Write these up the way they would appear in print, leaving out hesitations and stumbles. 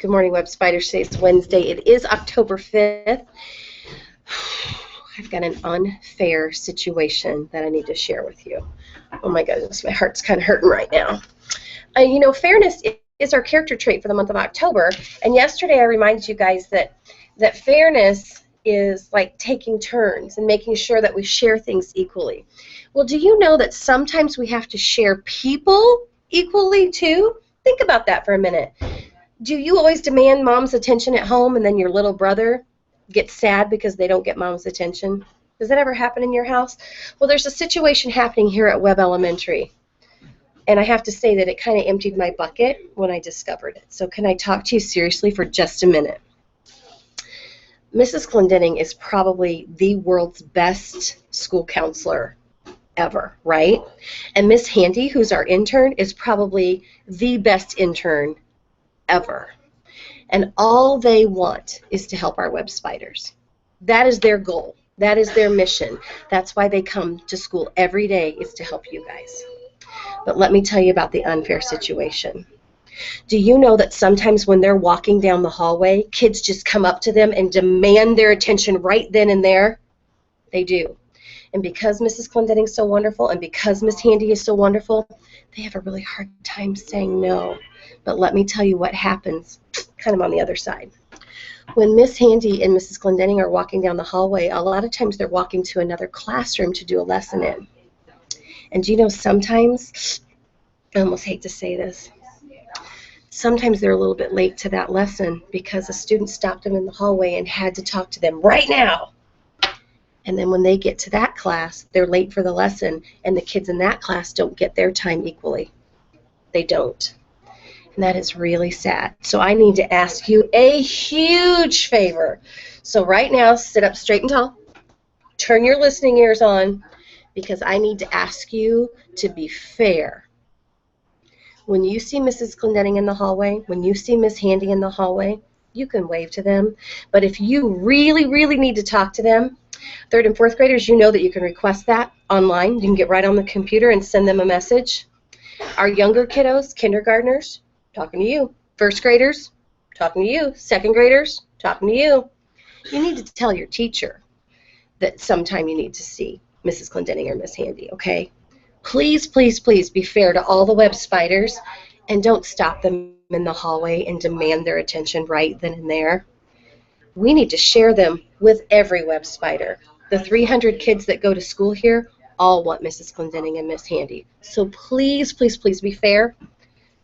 Good morning, Web Spiders. Today's Wednesday. It is October 5th. I've got an unfair situation that I need to share with you. Oh my goodness, my heart's kind of hurting right now. You know, fairness is our character trait for the month of October. And yesterday I reminded you guys that fairness is like taking turns and making sure that we share things equally. Well, do you know that sometimes we have to share people equally too? Think about that for a minute. Do you always demand mom's attention at home and then your little brother gets sad because they don't get mom's attention? Does that ever happen in your house? Well, there's a situation happening here at Webb Elementary. And I have to say that it kind of emptied my bucket when I discovered it. So can I talk to you seriously for just a minute? Mrs. Clendenning is probably the world's best school counselor ever, right? And Miss Handy, who's our intern, is probably the best intern ever. And all they want is to help our web spiders. That is their goal. That is their mission. That's why they come to school every day, is to help you guys. But let me tell you about the unfair situation. Do you know that sometimes when they're walking down the hallway, kids just come up to them and demand their attention right then and there? They do. And because Mrs. Clendenning is so wonderful and because Miss Handy is so wonderful, they have a really hard time saying no. But let me tell you what happens kind of on the other side. When Miss Handy and Mrs. Clendenning are walking down the hallway, a lot of times they're walking to another classroom to do a lesson in. And do you know sometimes, I almost hate to say this, sometimes they're a little bit late to that lesson because a student stopped them in the hallway and had to talk to them right now. And then when they get to that class, they're late for the lesson, and the kids in that class don't get their time equally. They don't. And that is really sad. So I need to ask you a huge favor. So right now, sit up straight and tall. Turn your listening ears on, because I need to ask you to be fair. When you see Mrs. Clendenning in the hallway, when you see Miss Handy in the hallway, you can wave to them. But if you really, really need to talk to them, third and fourth graders, you know that you can request that online. You can get right on the computer and send them a message. Our younger kiddos, kindergartners, talking to you. First graders, talking to you. Second graders, talking to you. You need to tell your teacher that sometime you need to see Mrs. Clendenning or Miss Handy, okay? Please, please, please be fair to all the web spiders and don't stop them in the hallway and demand their attention right then and there. We need to share them with every web spider. The 300 kids that go to school here all want Mrs. Clendenning and Miss Handy. So please, please, please be fair.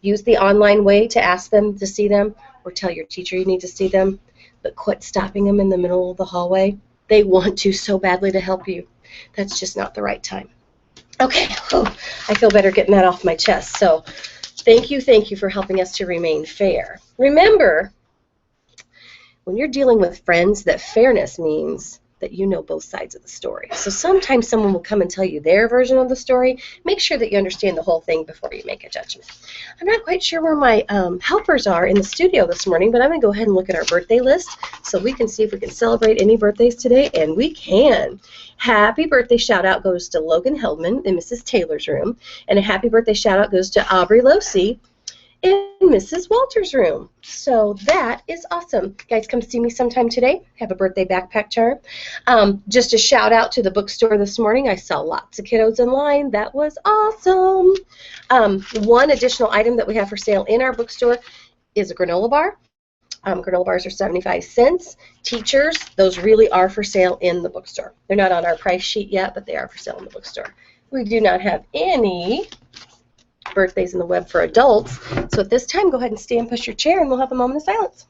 Use the online way to ask them to see them, or tell your teacher you need to see them, but quit stopping them in the middle of the hallway. They want to so badly to help you. That's just not the right time. Okay, I feel better getting that off my chest. So thank you for helping us to remain fair. Remember, when you're dealing with friends, that fairness means that you know both sides of the story. So sometimes someone will come and tell you their version of the story. Make sure that you understand the whole thing before you make a judgment. I'm not quite sure where my helpers are in the studio this morning, but I'm going to go ahead and look at our birthday list so we can see if we can celebrate any birthdays today, and we can. Happy birthday shout out goes to Logan Heldman in Mrs. Taylor's room, and a happy birthday shout out goes to Aubrey Losey in Mrs. Walters' room. So that is awesome. Guys, come see me sometime today. Have a birthday backpack charm. Just a shout out to the bookstore this morning. I saw lots of kiddos in line. That was awesome. One additional item that we have for sale in our bookstore is a granola bar. Granola bars are 75 cents. Teachers, those really are for sale in the bookstore. They're not on our price sheet yet, but they are for sale in the bookstore. We do not have any birthdays in the web for adults. So at this time, go ahead and stand, push your chair, and we'll have a moment of silence.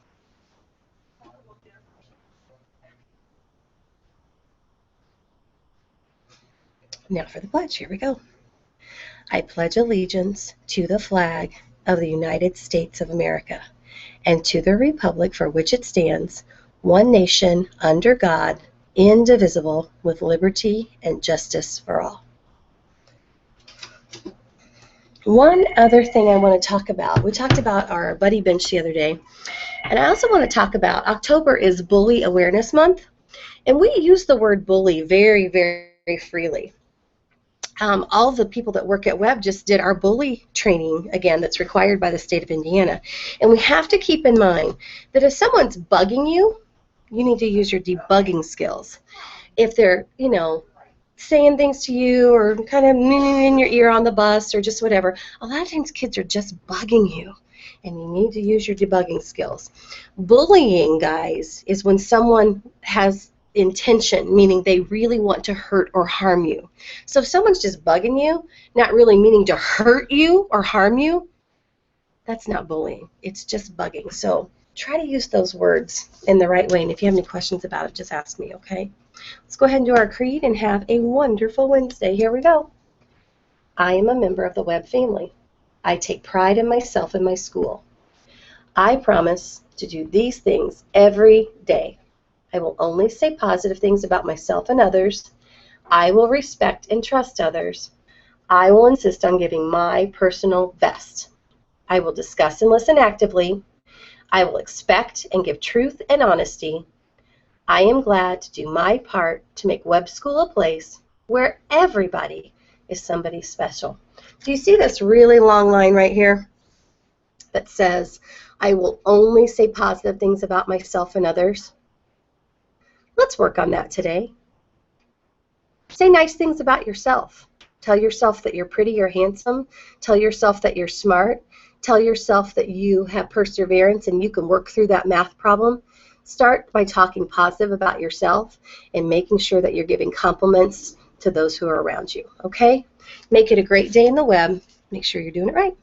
Now for the pledge. Here we go. I pledge allegiance to the flag of the United States of America and to the republic for which it stands, one nation, under God, indivisible, with liberty and justice for all. One other thing I want to talk about, we talked about our buddy bench the other day, and I also want to talk about October is Bully Awareness Month, and we use the word bully very, very freely. all the people that work at Webb just did our bully training again that's required by the state of Indiana. And we have to keep in mind that if someone's bugging you, you need to use your debugging skills. If they're, saying things to you or kind of in your ear on the bus or just whatever, a lot of times kids are just bugging you, and you need to use your debugging skills. Bullying, guys, is when someone has intention, meaning they really want to hurt or harm you. So if someone's just bugging you, not really meaning to hurt you or harm you, that's not bullying. It's just bugging. So try to use those words in the right way, and if you have any questions about it, just ask me, okay? Let's go ahead and do our creed and have a wonderful Wednesday. Here we go. I am a member of the Webb family. I take pride in myself and my school. I promise to do these things every day. I will only say positive things about myself and others. I will respect and trust others. I will insist on giving my personal best. I will discuss and listen actively. I will expect and give truth and honesty. I am glad to do my part to make Webb School a place where everybody is somebody special. Do you see this really long line right here that says, I will only say positive things about myself and others? Let's work on that today. Say nice things about yourself. Tell yourself that you're pretty or handsome. Tell yourself that you're smart. Tell yourself that you have perseverance and you can work through that math problem. Start by talking positive about yourself and making sure that you're giving compliments to those who are around you, okay? Make it a great day in the Webb. Make sure you're doing it right.